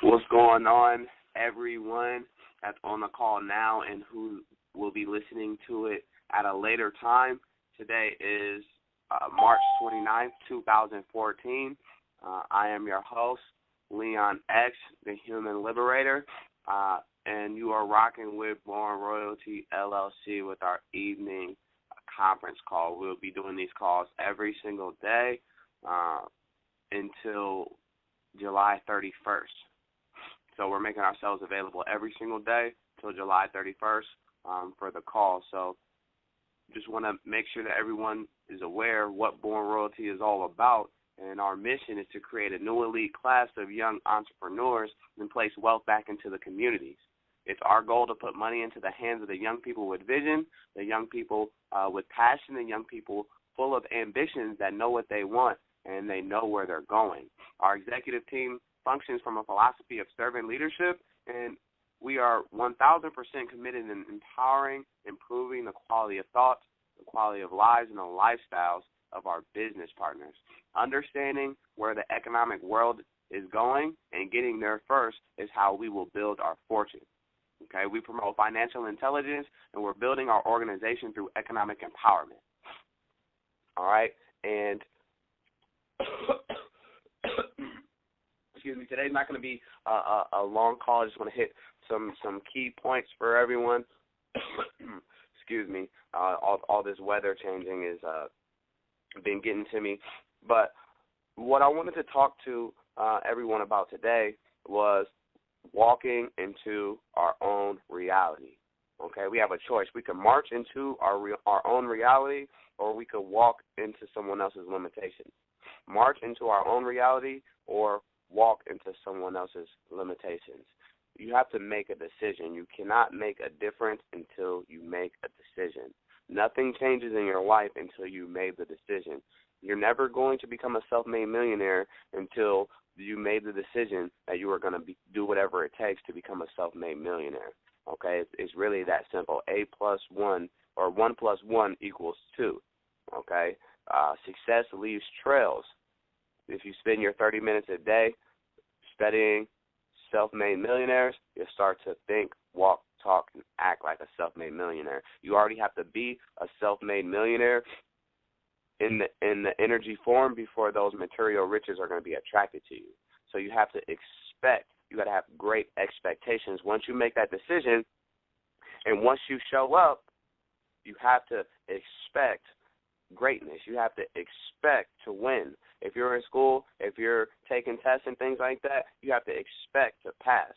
What's going on, everyone that's on the call now and who will be listening to it at a later time? Today is March 29th, 2014. I am your host, Leon X, the Human Liberator, and you are rocking with Born Royalty LLC with our evening conference call. We'll be doing these calls every single day until July 31st. So we're making ourselves available every single day till July 31st for the call. So just want to make sure that everyone is aware what Born Royalty is all about. And our mission is to create a new elite class of young entrepreneurs and place wealth back into the communities. It's our goal to put money into the hands of the young people with vision, the young people with passion, and young people full of ambitions that know what they want and they know where they're going. Our executive team functions from a philosophy of servant leadership, and we are 1,000% committed in empowering, improving the quality of thoughts, the quality of lives, and the lifestyles of our business partners. Understanding where the economic world is going and getting there first is how we will build our fortune. Okay, we promote financial intelligence, and we're building our organization through economic empowerment. All right, and excuse me, today's not going to be a long call. I just want to hit some key points for everyone. Excuse me, all this weather changing is been getting to me. But what I wanted to talk to everyone about today was walking into our own reality. Okay, we have a choice. We can march into our own reality, or we could walk into someone else's limitations. March into our own reality or walk into someone else's limitations. You have to make a decision. You cannot make a difference until you make a decision. Nothing changes in your life until you made the decision. You're never going to become a self-made millionaire until you made the decision that you are going to do whatever it takes to become a self-made millionaire. Okay, it's really that simple. A plus 1 or 1 plus 1 equals 2. Okay, success leaves trails. If you spend your 30 minutes a day studying self-made millionaires, you'll start to think, walk, talk, and act like a self-made millionaire. You already have to be a self-made millionaire in the energy form before those material riches are going to be attracted to you. So you have to expect. You got to have great expectations. Once you make that decision, and once you show up, you have to expect greatness. You have to expect to win. If you're in school, if you're taking tests and things like that, you have to expect to pass.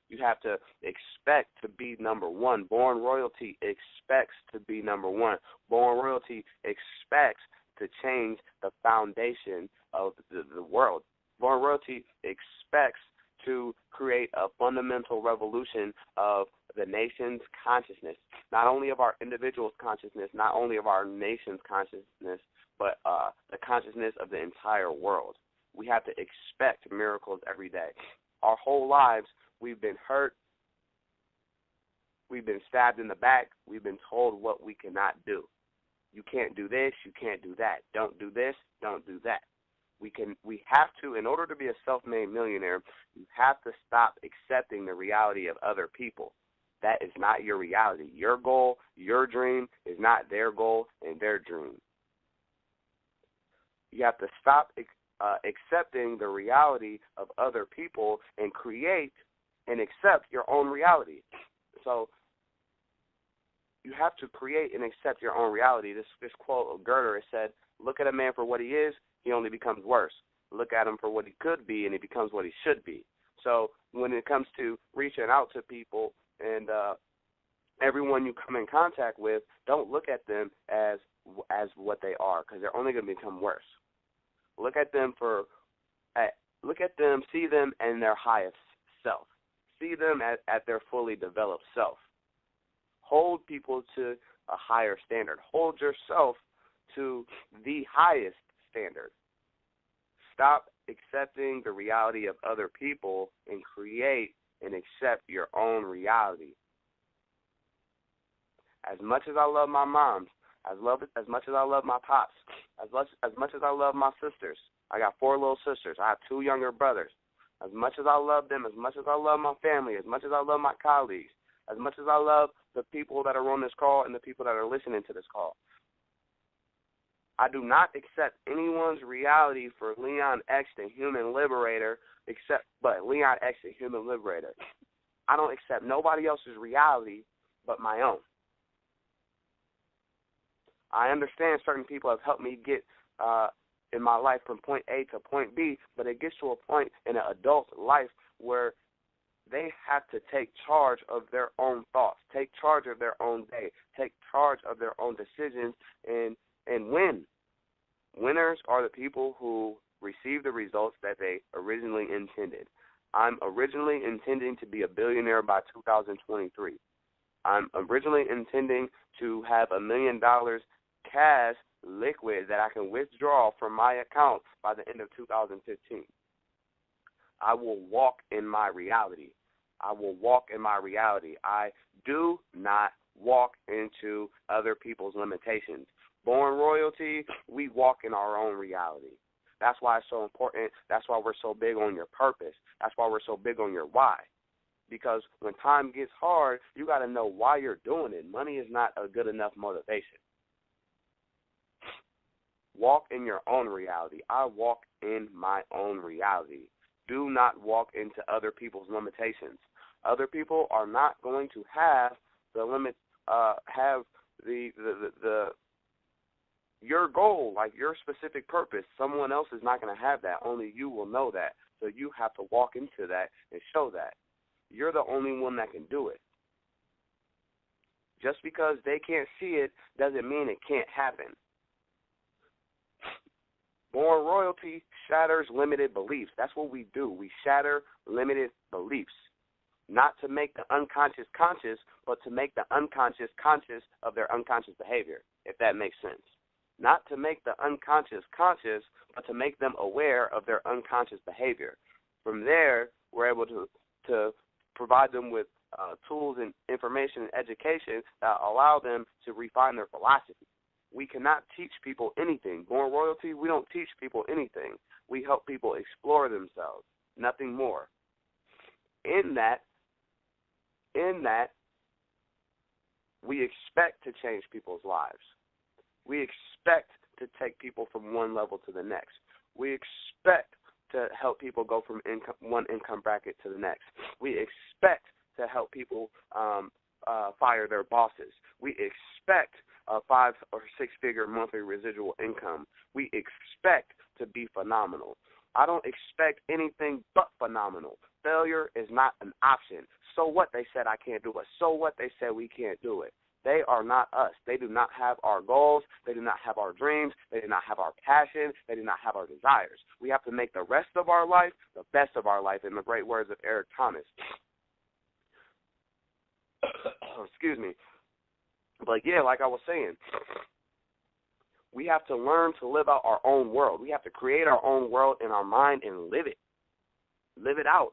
You have to expect to be number one. Born Royalty expects to be number one. Born Royalty expects to change the foundation of the world. Born Royalty expects to create a fundamental revolution of the nation's consciousness, not only of our individual's consciousness, not only of our nation's consciousness, but the consciousness of the entire world. We have to expect miracles every day. Our whole lives, we've been hurt, we've been stabbed in the back, we've been told what we cannot do. You can't do this, you can't do that. Don't do this, don't do that. We have to, in order to be a self-made millionaire, you have to stop accepting the reality of other people. That is not your reality. Your goal, your dream is not their goal and their dream. You have to stop accepting the reality of other people and create and accept your own reality. So you have to create and accept your own reality. This quote of Goethe, it said, "Look at a man for what he is, he only becomes worse. Look at him for what he could be, and he becomes what he should be." So when it comes to reaching out to people and everyone you come in contact with, don't look at them as what they are, because they're only going to become worse. Look at them see them in their highest self. See them at their fully developed self. Hold people to a higher standard. Hold yourself to the highest standard. Stop accepting the reality of other people and create and accept your own reality. As much as I love my moms, as much as I love my pops, as much as I love my sisters, I got 4 little sisters. I have 2 younger brothers. As much as I love them, as much as I love my family, as much as I love my colleagues, as much as I love the people that are on this call and the people that are listening to this call, I do not accept anyone's reality for Leon X, the human liberator, but Leon X, the human liberator. I don't accept nobody else's reality but my own. I understand certain people have helped me get in my life from point A to point B, but it gets to a point in an adult life where they have to take charge of their own thoughts, take charge of their own day, take charge of their own decisions, and win. Winners are the people who receive the results that they originally intended. I'm originally intending to be a billionaire by 2023. I'm originally intending to have $1 million cash liquid that I can withdraw from my account by the end of 2015. I will walk in my reality. I will walk in my reality. I do not walk into other people's limitations. Born royalty, we walk in our own reality. That's why it's so important. That's why we're so big on your purpose. That's why we're so big on your why. Because when time gets hard, you got to know why you're doing it. Money is not a good enough motivation. Walk in your own reality. I walk in my own reality. Do not walk into other people's limitations. Other people are not going to have your goal, like your specific purpose. Someone else is not going to have that. Only you will know that. So you have to walk into that and show that. You're the only one that can do it. Just because they can't see it doesn't mean it can't happen. Born royalty shatters limited beliefs. That's what we do. We shatter limited beliefs. Not to make the unconscious conscious, but to make the unconscious conscious of their unconscious behavior, if that makes sense. Not to make the unconscious conscious, but to make them aware of their unconscious behavior. From there, we're able to provide them with tools and information and education that allow them to refine their philosophy. We cannot teach people anything. Born royalty, we don't teach people anything. We help people explore themselves, nothing more. In that, we expect to change people's lives. We expect to take people from one level to the next. We expect to help people go from one income bracket to the next. We expect to help people fire their bosses. We expect a 5 or 6 figure monthly residual income. We expect to be phenomenal. I don't expect anything but phenomenal. Failure is not an option. So what they said I can't do it. So what they said we can't do it. They are not us. They do not have our goals. They do not have our dreams. They do not have our passion. They do not have our desires. We have to make the rest of our life the best of our life, in the great words of Eric Thomas. Excuse me. But yeah, like I was saying, we have to learn to live out our own world. We have to create our own world in our mind and live it. Live it out.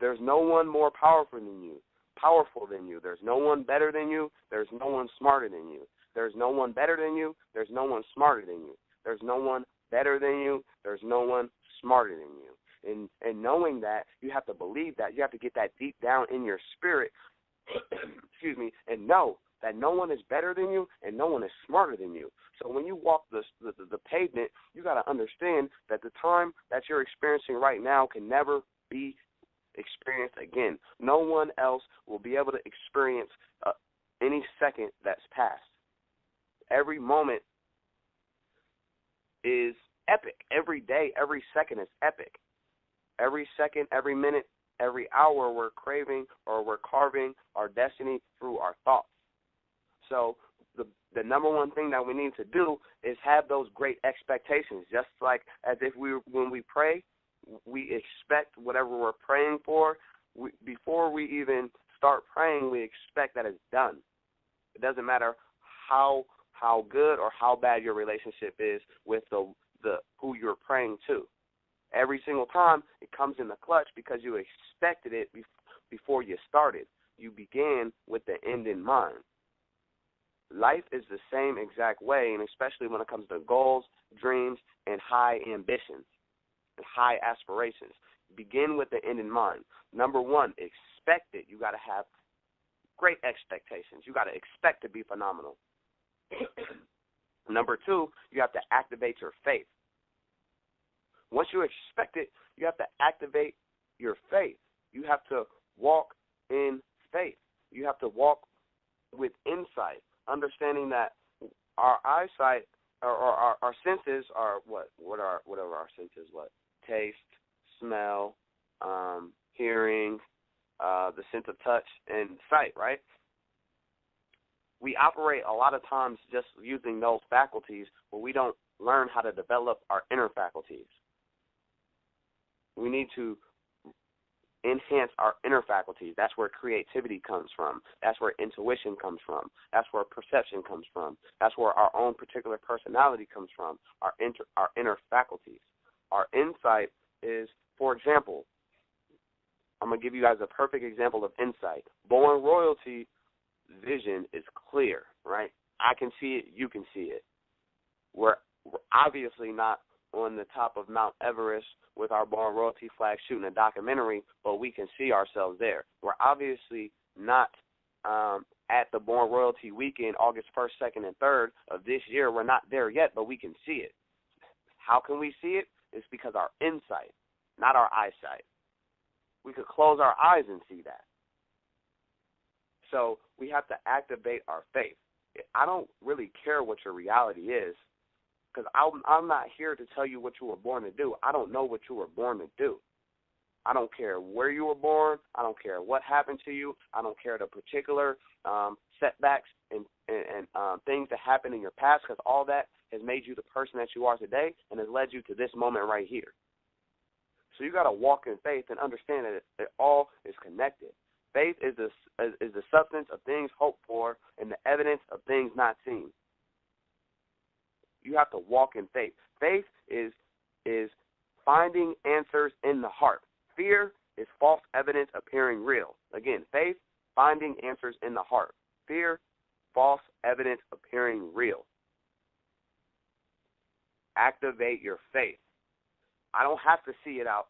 There's no one more powerful than you. There's no one better than you. There's no one smarter than you. There's no one better than you. There's no one smarter than you. There's no one better than you. There's no one smarter than you. And knowing that, you have to believe that. You have to get that deep down in your spirit, excuse me, and know that no one is better than you and no one is smarter than you. So when you walk the pavement, you got to understand that the time that you're experiencing right now can never be experienced again. No one else will be able to experience any second that's passed. Every moment is epic. Every day, every second is epic. Every second, every minute, every hour, we're craving or we're carving our destiny through our thoughts. So the number one thing that we need to do is have those great expectations, just like as if when we pray, we expect whatever we're praying for. Before we even start praying, we expect that it's done. It doesn't matter how good or how bad your relationship is with the who you're praying to. Every single time it comes in the clutch because you expected it before you started. You began with the end in mind. Life is the same exact way, and especially when it comes to goals, dreams, and high ambitions. and high aspirations. Begin with the end in mind. Number one, expect it. You got to have great expectations. You got to expect to be phenomenal. Number two, you have to activate your faith. Once you expect it, you have to activate your faith. You have to walk in faith. You have to walk with insight, understanding that our eyesight or our senses are what are our senses? What? Taste, smell, hearing, the sense of touch, and sight, right? We operate a lot of times just using those faculties, but we don't learn how to develop our inner faculties. We need to enhance our inner faculties. That's where creativity comes from. That's where intuition comes from. That's where perception comes from. That's where our own particular personality comes from, our inner faculties. Our insight is, for example, I'm going to give you guys a perfect example of insight. Born royalty vision is clear, right? I can see it. You can see it. We're obviously not on the top of Mount Everest with our Born Royalty flag shooting a documentary, but we can see ourselves there. We're obviously not at the Born Royalty weekend, August 1st, 2nd, and 3rd of this year. We're not there yet, but we can see it. How can we see it? It's because our insight, not our eyesight. We could close our eyes and see that. So we have to activate our faith. I don't really care what your reality is, because I'm not here to tell you what you were born to do. I don't know what you were born to do. I don't care where you were born. I don't care what happened to you. I don't care the particular setbacks and things that happened in your past, because all that has made you the person that you are today and has led you to this moment right here. So you got to walk in faith and understand that it all is connected. Faith is the substance of things hoped for and the evidence of things not seen. You have to walk in faith. Faith is finding answers in the heart. Fear is false evidence appearing real. Again, faith, finding answers in the heart. Fear, false evidence appearing real. Activate your faith. I don't have to see it out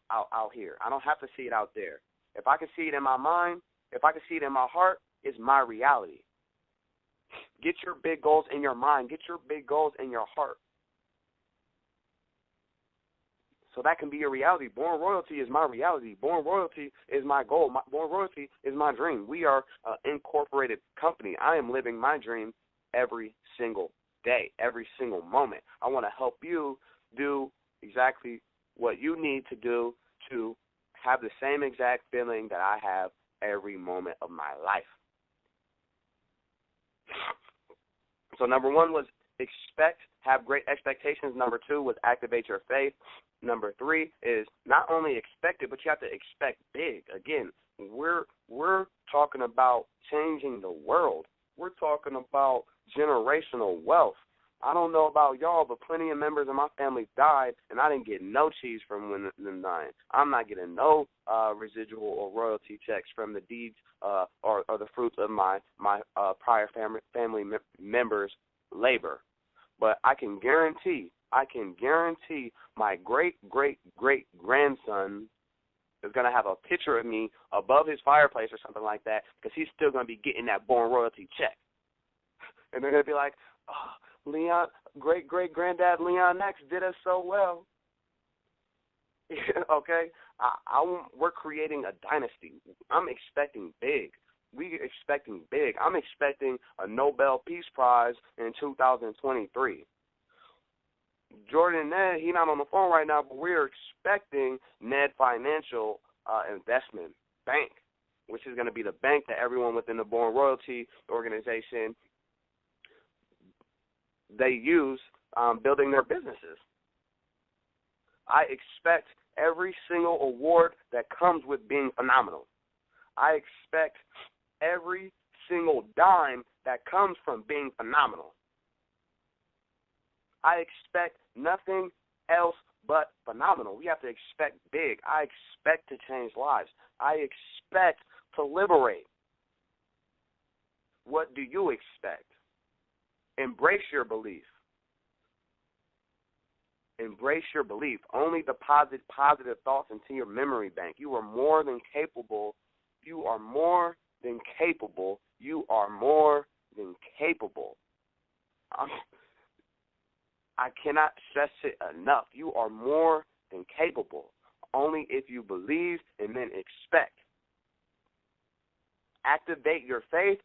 here. I don't have to see it out there. If I can see it in my mind, if I can see it in my heart, it's my reality. Get your big goals in your mind. Get your big goals in your heart. So that can be your reality. Born royalty is my reality. Born royalty is my goal. Born royalty is my dream. We are an incorporated company. I am living my dream every single day, every single moment. I want to help you do exactly what you need to do to have the same exact feeling that I have every moment of my life. So number one was expect, have great expectations. Number two was activate your faith. Number three is not only expect it, but you have to expect big. Again, we're talking about changing the world. We're talking about generational wealth. I don't know about y'all, but plenty of members of my family died, and I didn't get no cheese from them dying. I'm not getting no residual or royalty checks from the deeds or the fruits of my prior family members' labor. But I can guarantee my great-great-great-grandson is going to have a picture of me above his fireplace or something like that, because he's still going to be getting that Born Royalty check. And they're going to be like, oh, Leon, great-great-granddad Leon X did us so well. Okay? We're creating a dynasty. I'm expecting big. We're expecting big. I'm expecting a Nobel Peace Prize in 2023. Jordan Ned, he's not on the phone right now, but we're expecting Ned Financial Investment Bank, which is going to be the bank that everyone within the Born Royalty organization, they use building their businesses. I expect every single award that comes with being phenomenal. I expect every single dime that comes from being phenomenal. I expect nothing else but phenomenal. We have to expect big. I expect to change lives. I expect to liberate. What do you expect? Embrace your belief. Embrace your belief. Only deposit positive thoughts into your memory bank. You are more than capable. You are more than capable. You are more than capable. I cannot stress it enough. You are more than capable. Only if you believe and then expect. Activate your faith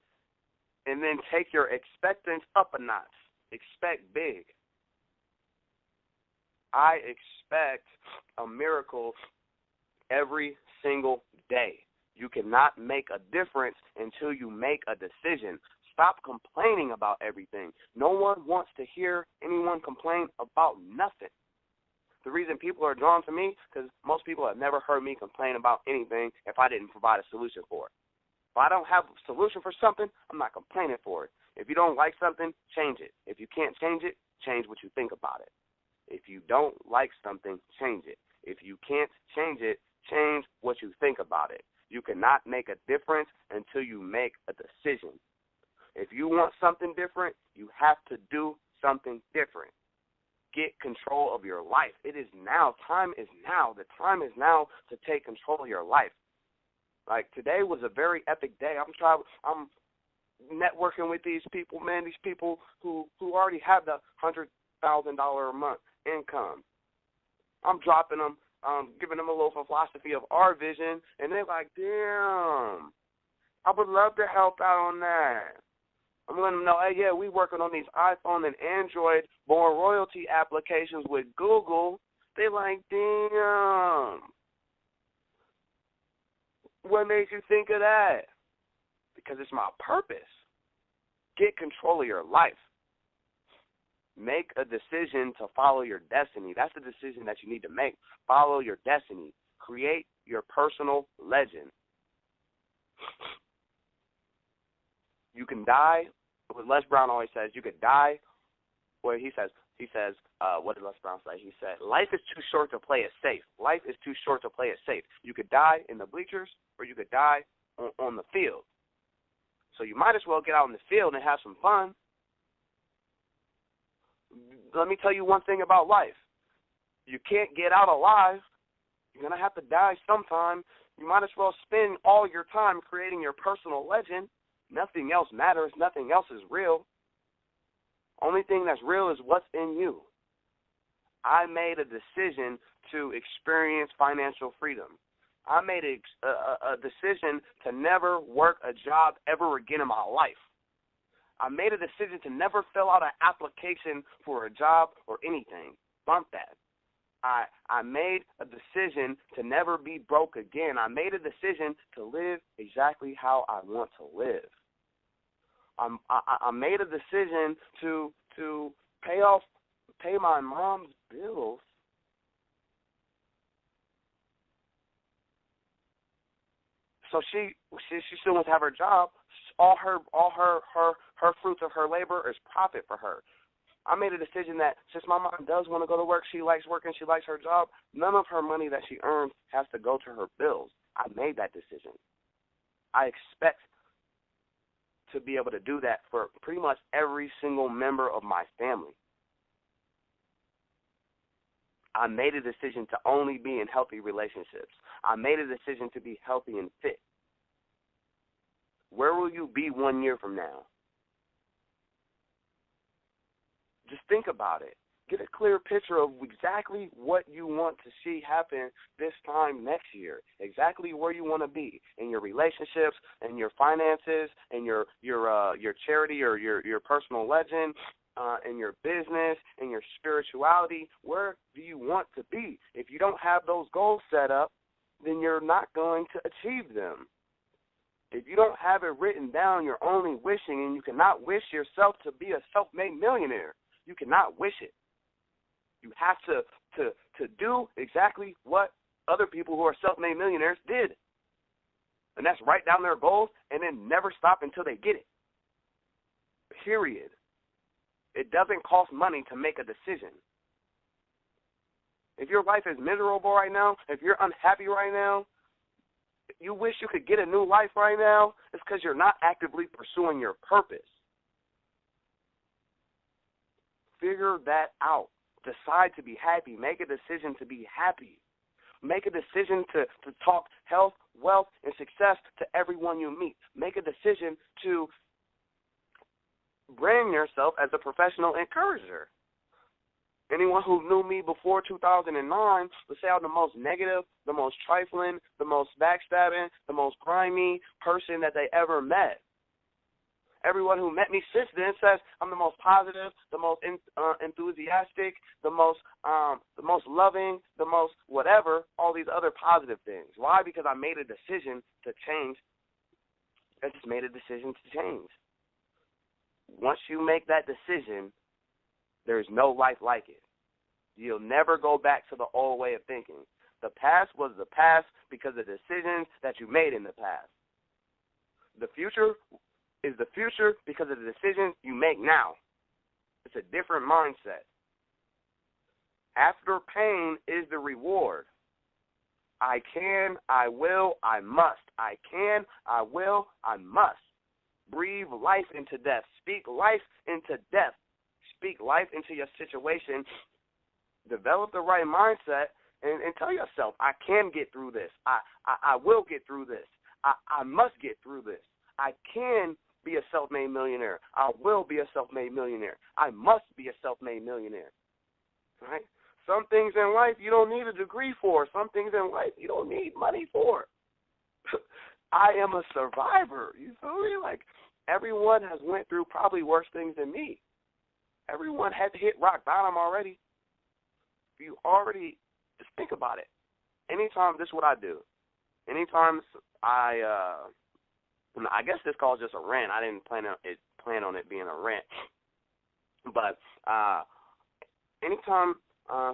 and then take your expectance up a notch. Expect big. I expect a miracle every single day. You cannot make a difference until you make a decision. Stop complaining about everything. No one wants to hear anyone complain about nothing. The reason people are drawn to me, because most people have never heard me complain about anything if I didn't provide a solution for it. If I don't have a solution for something, I'm not complaining for it. If you don't like something, change it. If you can't change it, change what you think about it. If you don't like something, change it. If you can't change it, change what you think about it. You cannot make a difference until you make a decision. If you want something different, you have to do something different. Get control of your life. It is now. Time is now. The time is now to take control of your life. Like, today was a very epic day. I'm networking with these people, man, these people who already have the $100,000 a month income. I'm dropping them, giving them a little philosophy of our vision, and they're like, damn, I would love to help out on that. I'm letting them know, hey, yeah, we working on these iPhone and Android born royalty applications with Google. They like, damn. What made you think of that? Because it's my purpose. Get control of your life. Make a decision to follow your destiny. That's the decision that you need to make. Follow your destiny. Create your personal legend. You can die. What Les Brown always says, you could die. Well, he says, what did Les Brown say? He said, life is too short to play it safe. Life is too short to play it safe. You could die in the bleachers or you could die on the field. So you might as well get out in the field and have some fun. Let me tell you one thing about life. You can't get out alive. You're going to have to die sometime. You might as well spend all your time creating your personal legend. Nothing else matters. Nothing else is real. Only thing that's real is what's in you. I made a decision to experience financial freedom. I made a decision to never work a job ever again in my life. I made a decision to never fill out an application for a job or anything. Bump that. I made a decision to never be broke again. I made a decision to live exactly how I want to live. I made a decision to pay my mom's bills. So she still wants to have her job. All her fruits of her labor is profit for her. I made a decision that since my mom does want to go to work, she likes working, she likes her job, none of her money that she earns has to go to her bills. I made that decision. I expect to be able to do that for pretty much every single member of my family. I made a decision to only be in healthy relationships. I made a decision to be healthy and fit. Where will you be 1 year from now? Just think about it. Get a clear picture of exactly what you want to see happen this time next year. Exactly where you want to be in your relationships, and your finances, and your charity or your personal legend, in your business, in your spirituality. Where do you want to be? If you don't have those goals set up, then you're not going to achieve them. If you don't have it written down, you're only wishing, and you cannot wish yourself to be a self-made millionaire. You cannot wish it. You have to do exactly what other people who are self-made millionaires did. And that's write down their goals and then never stop until they get it. Period. It doesn't cost money to make a decision. If your life is miserable right now, if you're unhappy right now, you wish you could get a new life right now, it's because you're not actively pursuing your purpose. Figure that out. Decide to be happy. Make a decision to be happy. Make a decision to talk health, wealth, and success to everyone you meet. Make a decision to brand yourself as a professional encourager. Anyone who knew me before 2009 would say I'm the most negative, the most trifling, the most backstabbing, the most grimy person that they ever met. Everyone who met me since then says I'm the most positive, the most enthusiastic, the most loving, the most whatever, all these other positive things. Why? Because I made a decision to change. I just made a decision to change. Once you make that decision, there's no life like it. You'll never go back to the old way of thinking. The past was the past because of decisions that you made in the past. The future is the future because of the decisions you make now. It's a different mindset. After pain is the reward. I can, I will, I must. I can, I will, I must. Breathe life into death. Speak life into death. Speak life into your situation. Develop the right mindset and tell yourself, I can get through this. I will get through this. I must get through this. I can be a self-made millionaire. I will be a self-made millionaire. I must be a self-made millionaire. Right? Some things in life you don't need a degree for. Some things in life you don't need money for. I am a survivor. You feel me? Like, everyone has went through probably worse things than me. Everyone had to hit rock bottom already. You already, just think about it. Anytime, this is what I do. Anytime I guess this call is just a rant. I didn't plan on it being a rant. But anytime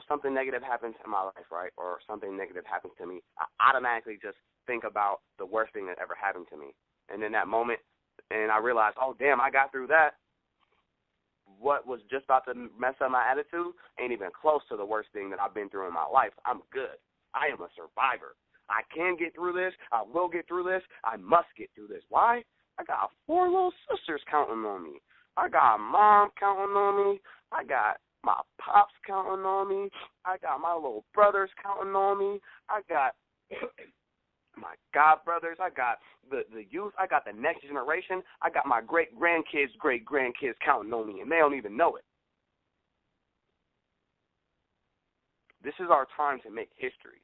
something negative happens in my life, right, or something negative happens to me, I automatically just think about the worst thing that ever happened to me. And in that moment, and I realize, oh, damn, I got through that. What was just about to mess up my attitude ain't even close to the worst thing that I've been through in my life. I'm good. I am a survivor. I can get through this. I will get through this. I must get through this. Why? I got 4 little sisters counting on me. I got mom counting on me. I got my pops counting on me. I got my little brothers counting on me. I got my god brothers. I got the youth. I got the next generation. I got my great-grandkids counting on me, and they don't even know it. This is our time to make history.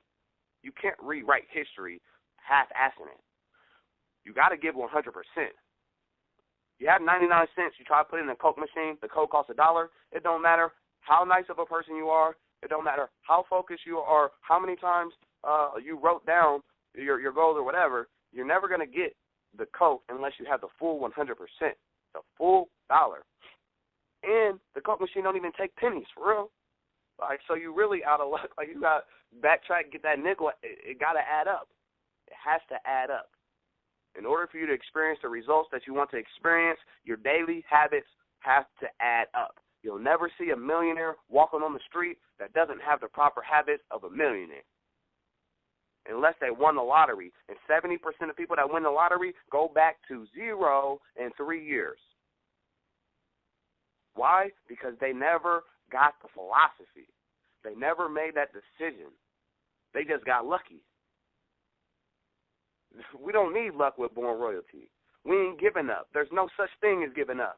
You can't rewrite history half-assing it. You got to give 100%. You have 99 cents. You try to put it in a Coke machine. The Coke costs $1. It don't matter how nice of a person you are. It don't matter how focused you are, how many times you wrote down your goals or whatever. You're never going to get the Coke unless you have the full 100%, the full $1. And the Coke machine don't even take pennies, for real. Like, so you really out of luck. Like, you got to backtrack, get that nickel. It got to add up. It has to add up. In order for you to experience the results that you want to experience, your daily habits have to add up. You'll never see a millionaire walking on the street that doesn't have the proper habits of a millionaire, unless they won the lottery. And 70% of people that win the lottery go back to 0 in 3 years. Why? Because they never got the philosophy. They never made that decision. They just got lucky. We don't need luck with Born Royalty. We ain't giving up. There's no such thing as giving up.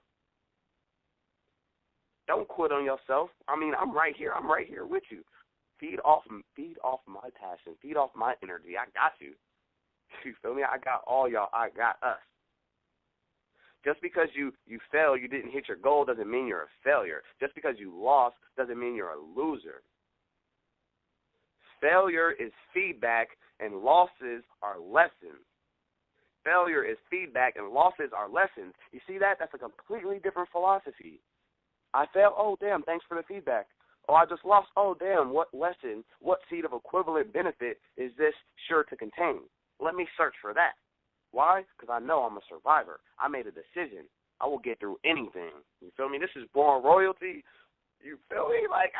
Don't quit on yourself. I mean, I'm right here. I'm right here with you. Feed off my passion. Feed off my energy. I got you. You feel me? I got all y'all. I got us. Just because you failed, you didn't hit your goal, doesn't mean you're a failure. Just because you lost doesn't mean you're a loser. Failure is feedback, and losses are lessons. Failure is feedback, and losses are lessons. You see that? That's a completely different philosophy. I failed. Oh, damn, thanks for the feedback. Oh, I just lost. Oh, damn, what lesson, what seed of equivalent benefit is this sure to contain? Let me search for that. Why? Because I know I'm a survivor. I made a decision. I will get through anything. You feel me? This is Born Royalty. You feel me? Like,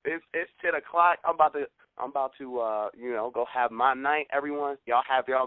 it's 10 o'clock. I'm about to go have my night. Everyone, y'all have y'all